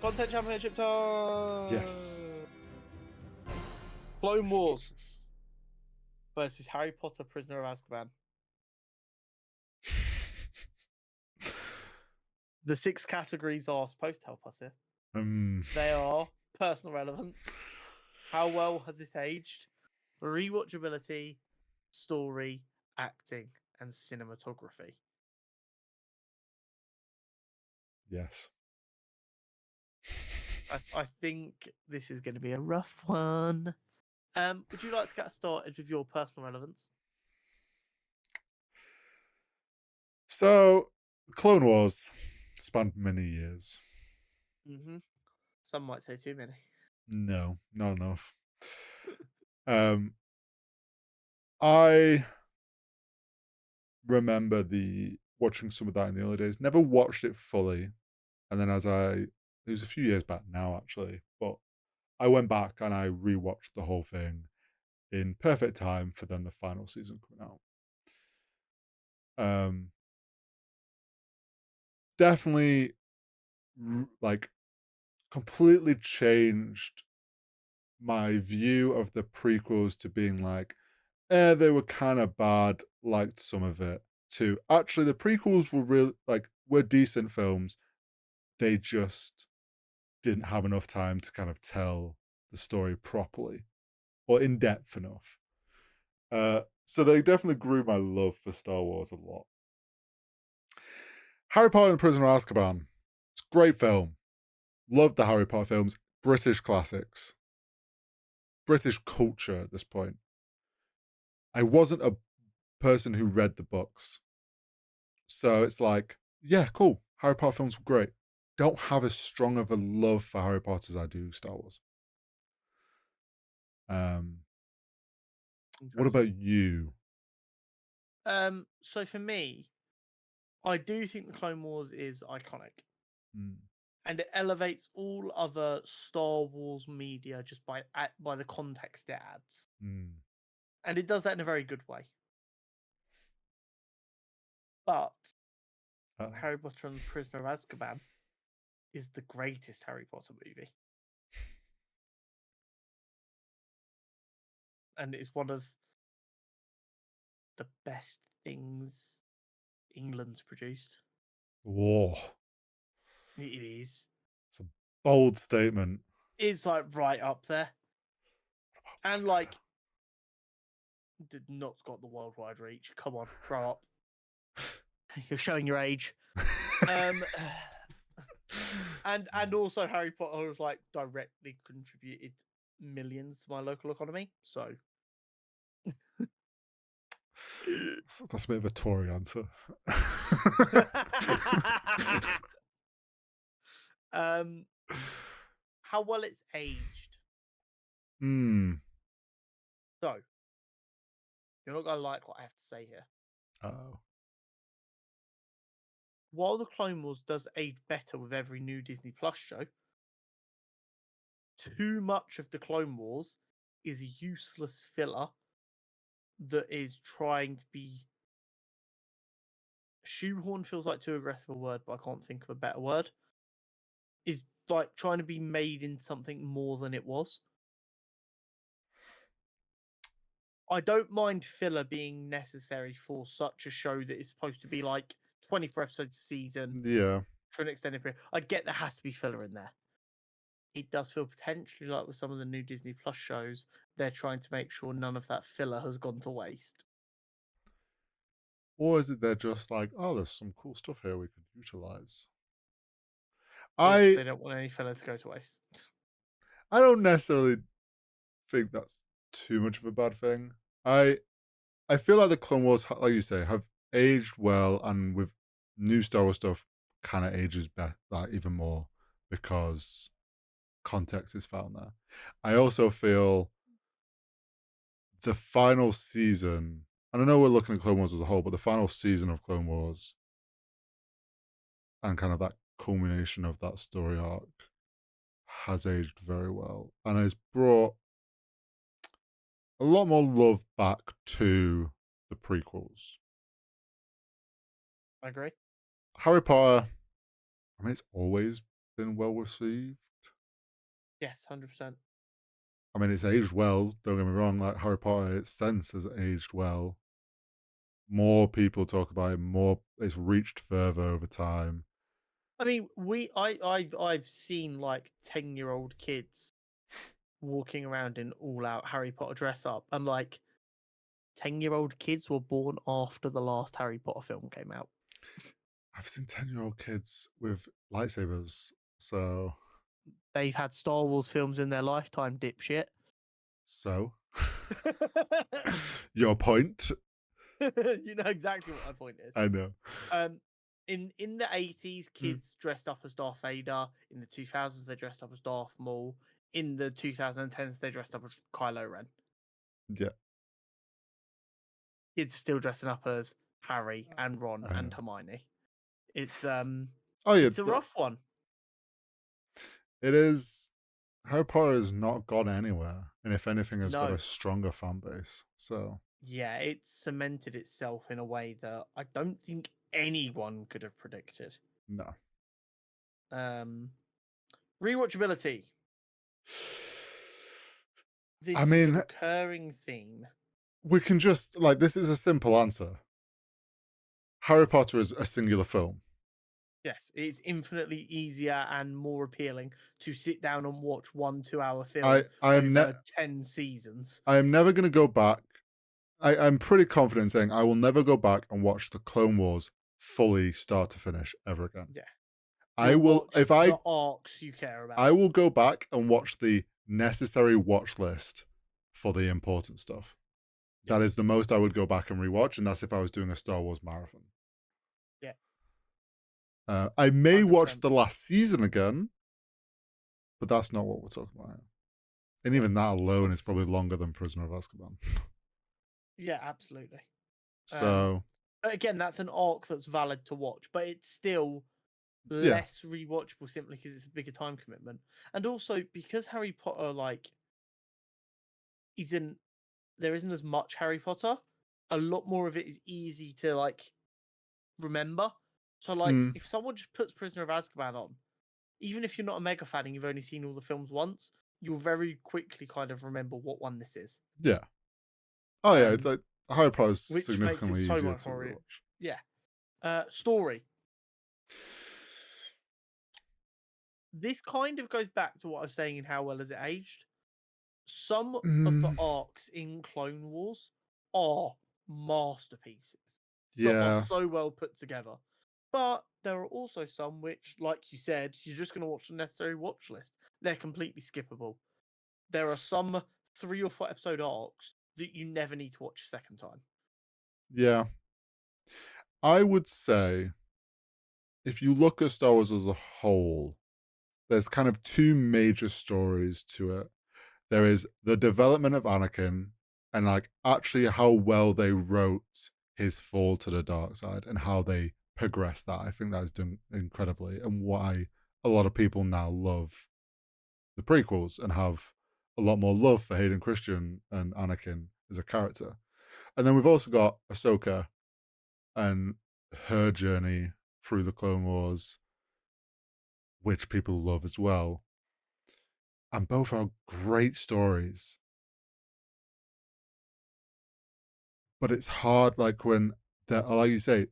Content Championship time! Yes. Clone Wars versus Harry Potter Prisoner of Azkaban. The 6 categories are supposed to help us here. They are personal relevance, how well has it aged, rewatchability, story, acting, and cinematography. Yes. I think this is going to be a rough one. Would you like to get started with your personal relevance? So, Clone Wars spanned many years. Mm-hmm. Some might say too many. No, not enough. I remember watching some of that in the early days. Never watched it fully, and then it was a few years back now actually, but I went back and I rewatched the whole thing in perfect time for then the final season coming out. Definitely, like, completely changed my view of the prequels to being like, they were kind of bad, liked some of it, to actually the prequels were decent films. They just didn't have enough time to kind of tell the story properly or in depth enough. So they definitely grew my love for Star Wars a lot. Harry Potter and the Prisoner of Azkaban. It's a great film. Loved the Harry Potter films. British classics. British culture at this point. I wasn't a person who read the books. So it's like, yeah, cool. Harry Potter films were great. Don't have as strong of a love for Harry Potter as I do Star Wars. What about you? So for me, I do think the Clone Wars is iconic. And it elevates all other Star Wars media just by the context it adds. And it does that in a very good way. But Harry Potter and the Prisoner of Azkaban is the greatest Harry Potter movie. And it's one of the best things England's produced. Whoa. It is. It's a bold statement. It's like right up there. And like, did not got the worldwide reach. Come on, grow up. You're showing your age. And also Harry Potter has like directly contributed millions to my local economy. So that's a bit of a Tory answer. How well it's aged. So you're not gonna like what I have to say here. Uh-oh. While the Clone Wars does age better with every new Disney Plus show, too much of the Clone Wars is useless filler that is trying to be shoehorn. Feels like too aggressive a word, but I can't think of a better word. Is like trying to be made in something more than it was. I don't mind filler being necessary for such a show that is supposed to be like 24 episodes a season. Yeah. For an extended period. I get there has to be filler in there. It does feel potentially like with some of the new Disney Plus shows, they're trying to make sure none of that filler has gone to waste. Or is it they're just like, oh, there's some cool stuff here we could utilize? They don't want any filler to go to waste. I don't necessarily think that's too much of a bad thing. I feel like the Clone Wars, like you say, have aged well, and with new Star Wars stuff, kind of ages like even more because context is found there. I also feel the final season, and I know we're looking at Clone Wars as a whole, but the final season of Clone Wars and kind of that culmination of that story arc has aged very well and has brought a lot more love back to the prequels. I agree. Harry Potter, I mean, it's always been well received. Yes, 100%. I mean, it's aged well. Don't get me wrong. Like Harry Potter, its sense has aged well. More people talk about it. More, it's reached further over time. I mean, I've seen like 10-year-old kids walking around in all out Harry Potter dress up, and like 10-year-old kids were born after the last Harry Potter film came out. I've seen 10-year-old kids with lightsabers. So, They've had Star Wars films in their lifetime, dipshit. so your point. You know exactly what my point is. I know. Um, in the 80s, Mm. kids dressed up as Darth Vader. In the 2000s, they dressed up as Darth Maul. In the 2010s, they dressed up as Kylo Ren. Yeah, Kids are still dressing up as Harry and Ron I and know. Hermione. It's Oh yeah, it's a rough one. it is. Harry Potter has not gone anywhere, and if anything, has got No, a stronger fan base. So yeah, it's cemented itself in a way that I don't think anyone could have predicted. no. Um, Rewatchability. I This is a mean, recurring theme. we can just like this is a simple answer. Harry Potter is a singular film. Yes, it's infinitely easier and more appealing to sit down and watch 1 2 hour I film I am over 10 seasons. I am never going to go back. I'm pretty confident saying I will never go back and watch the Clone Wars fully start to finish ever again. Yeah. I You'll will watch if the arcs you care about. I will go back and watch the necessary watch list for the important stuff. Yeah. That is the most I would go back and rewatch, and that's if I was doing a Star Wars marathon. Yeah. I may watch 100%. the last season again, but that's not what we're talking about here. And even that alone is probably longer than Prisoner of Azkaban. Yeah, absolutely. So But again, that's an arc that's valid to watch, but it's still yeah, less rewatchable simply because it's a bigger time commitment. And also because Harry Potter like isn't there isn't as much Harry Potter, a lot more of it is easy to like remember. So like mm, if someone just puts Prisoner of Azkaban on, even if you're not a mega fan and you've only seen all the films once, you'll very quickly kind of remember what one this is. yeah. Oh yeah, it's Um, like Harry Potter is which makes it significantly so easier much to more rewatch. yeah. Story. This kind of goes back to what I was saying in how well has it aged. Some of the Mm, arcs in Clone Wars are masterpieces that are yeah, so well put together. But there are also some which, like you said, you're just going to watch the necessary watch list. They're completely skippable. There are some 3 or 4 episode arcs that you never need to watch a second time. yeah. I would say if you look at Star Wars as a whole, there's kind of two major stories to it. There is the development of Anakin and like actually how well they wrote his fall to the dark side and how they progressed that. I think that is done incredibly and why a lot of people now love the prequels and have a lot more love for Hayden Christian and Anakin as a character. And then we've also got Ahsoka and her journey through the Clone Wars, which people love as well. And both are great stories. But it's hard, like when that, like you say,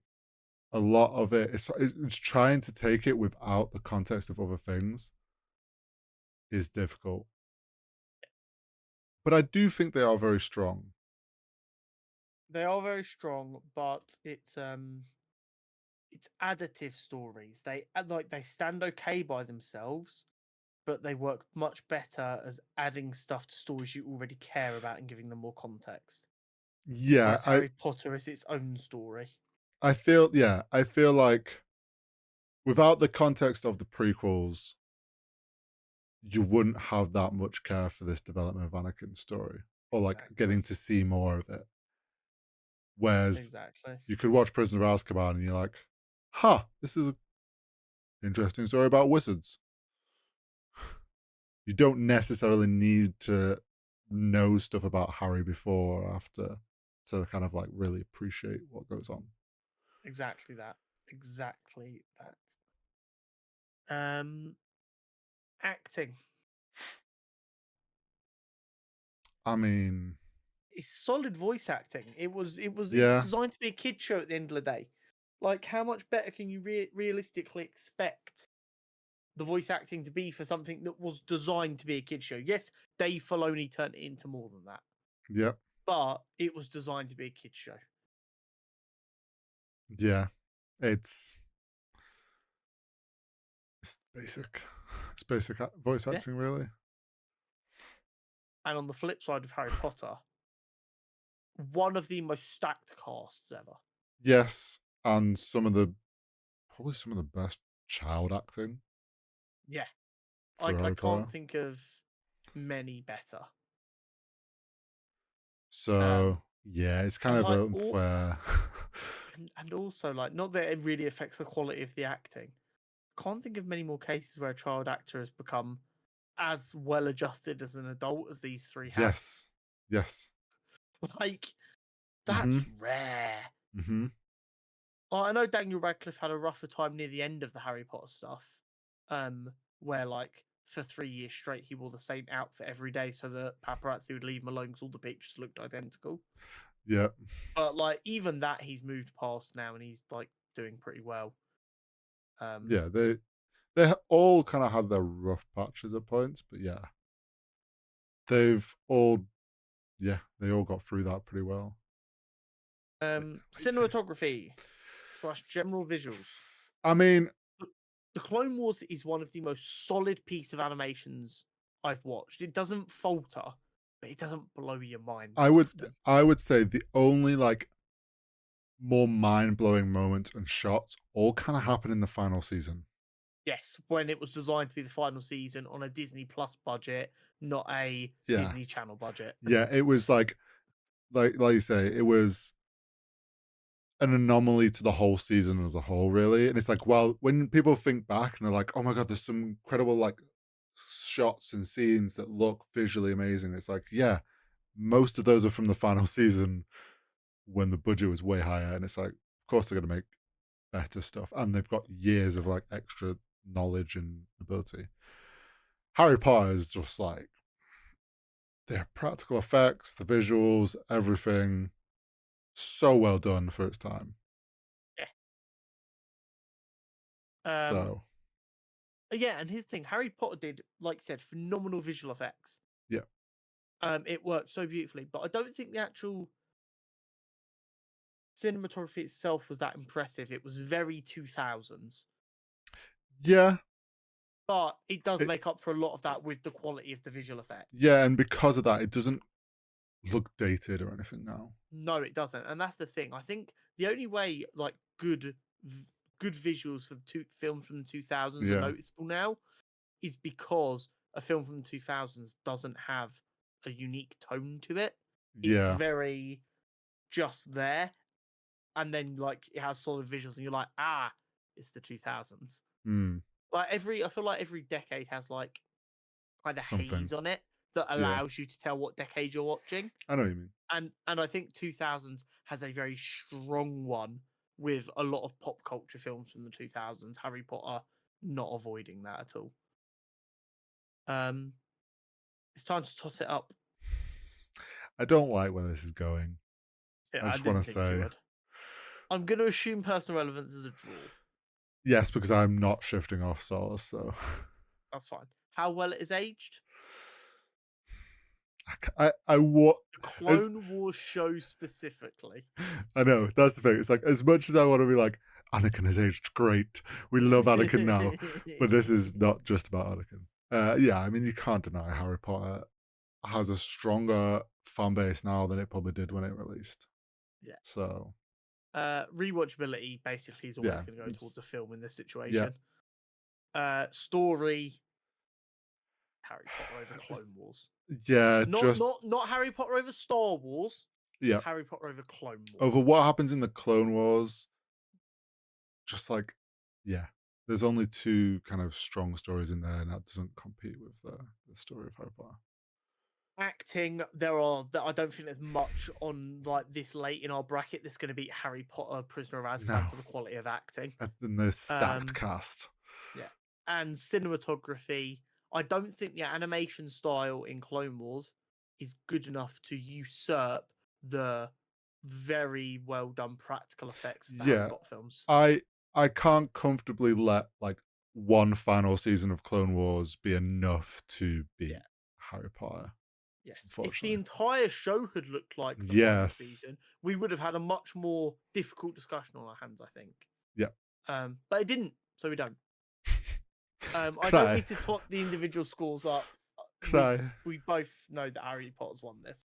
a lot of it's trying to take it without the context of other things is difficult. But I do think they are very strong. They are very strong, but it's additive stories. They stand okay by themselves, but they work much better as adding stuff to stories you already care about and giving them more context. Yeah, Whereas Harry Potter is its own story. I feel like without the context of the prequels, you wouldn't have that much care for this development of Anakin's story or like Exactly. getting to see more of it. Whereas Exactly. you could watch Prisoner of Azkaban and you're like, huh, this is an interesting story about wizards. You don't necessarily need to know stuff about Harry before or after to kind of like really appreciate what goes on. Exactly that. Exactly that. Acting. I mean, It's solid voice acting. It was yeah, designed to be a kid show at the end of the day. Like, how much better can you realistically expect the voice acting to be for something that was designed to be a kid show? Yes, Dave Filoni turned it into more than that, yep, but it was designed to be a kid show. yeah. It's basic. It's basic voice acting, really. And on the flip side of Harry Potter, one of the most stacked casts ever. Yes, and probably some of the best child acting. Yeah, For I Harry Potter. can't think of many better. So yeah, it's kind of like, unfair. and also, like, not that it really affects the quality of the acting. Can't think of many more cases where a child actor has become as well adjusted as an adult as these three have. Yes. Like, that's rare. Mm-hmm. I know Daniel Radcliffe had a rougher time near the end of the Harry Potter stuff, where, like, for 3 years straight he wore the same outfit every day so that paparazzi would leave him alone because all the pictures looked identical. Yeah. But, like, even that he's moved past now and he's, like, doing pretty well. Yeah, they all kind of had their rough patches at points, but yeah, they've all they all got through that pretty well. Cinematography / general visuals. I mean, The Clone Wars is one of the most solid piece of animations I've watched. It doesn't falter, but it doesn't blow your mind. I would say the only like more mind-blowing moments and shots all kind of happen in the final season. Yes, when it was designed to be the final season on a Disney Plus budget, not a Disney Channel budget. Yeah, it was like you say, it was an anomaly to the whole season as a whole, really. And it's like, well, when people think back and they're like, oh my god, there's some incredible like shots and scenes that look visually amazing. It's like, yeah, most of those are from the final season when the budget was way higher. And it's like, of course they're gonna make better stuff. And they've got years of like extra knowledge and ability. Harry Potter is just like the practical effects, the visuals, everything so well done for its time. So yeah, and his thing, Harry Potter did, like you said, phenomenal visual effects. yeah. It worked so beautifully, but I don't think the actual cinematography itself was that impressive. It was very 2000s. Yeah. But it does make up for a lot of that with the quality of the visual effects. Yeah, and because of that, it doesn't look dated or anything now. No, it doesn't, and that's the thing. I think the only way like good visuals for the films from the 2000s are noticeable now is because a film from the 2000s doesn't have a unique tone to it. It's very just there, and then like it has solid visuals, and you're like, ah, it's the 2000s. Like I feel like every decade has like kind of haze on it that allows you to tell what decade you're watching. I know what you mean. And I think 2000s has a very strong one with a lot of pop culture films from the 2000s. Harry Potter not avoiding that at all. It's time to tot it up. I don't like where this is going. Yeah, I just want to say, I'm going to assume personal relevance is a draw. Yes, because I'm not shifting off Souls, so that's fine. How well it is aged? The Clone Wars show specifically. I know, that's the thing. It's like, as much as I want to be like, Anakin has aged great, we love Anakin now, but this is not just about Anakin. Yeah, I mean, you can't deny Harry Potter has a stronger fan base now than it probably did when it released. Yeah. So rewatchability basically is always going to go towards a film in this situation. Story, Harry Potter over Clone Wars. Yeah, not Harry Potter over Star Wars. Yeah, Harry Potter over Clone Wars. Over what happens in the Clone Wars. Just like, yeah, there's only two kind of strong stories in there, and that doesn't compete with the story of Harry Potter. Acting, I don't think there's much on like this late in our bracket that's going to beat Harry Potter Prisoner of Azkaban for the quality of acting. And the stacked cast. Yeah. And cinematography, I don't think the animation style in Clone Wars is good enough to usurp the very well done practical effects of the Harry Potter films. I can't comfortably let like one final season of Clone Wars be enough to beat Harry Potter. Yes. If the entire show had looked like the final season, we would have had a much more difficult discussion on our hands, I think. Yeah. But it didn't, so we don't. I don't need to tot the individual scores up. We both know that Harry Potter's won this.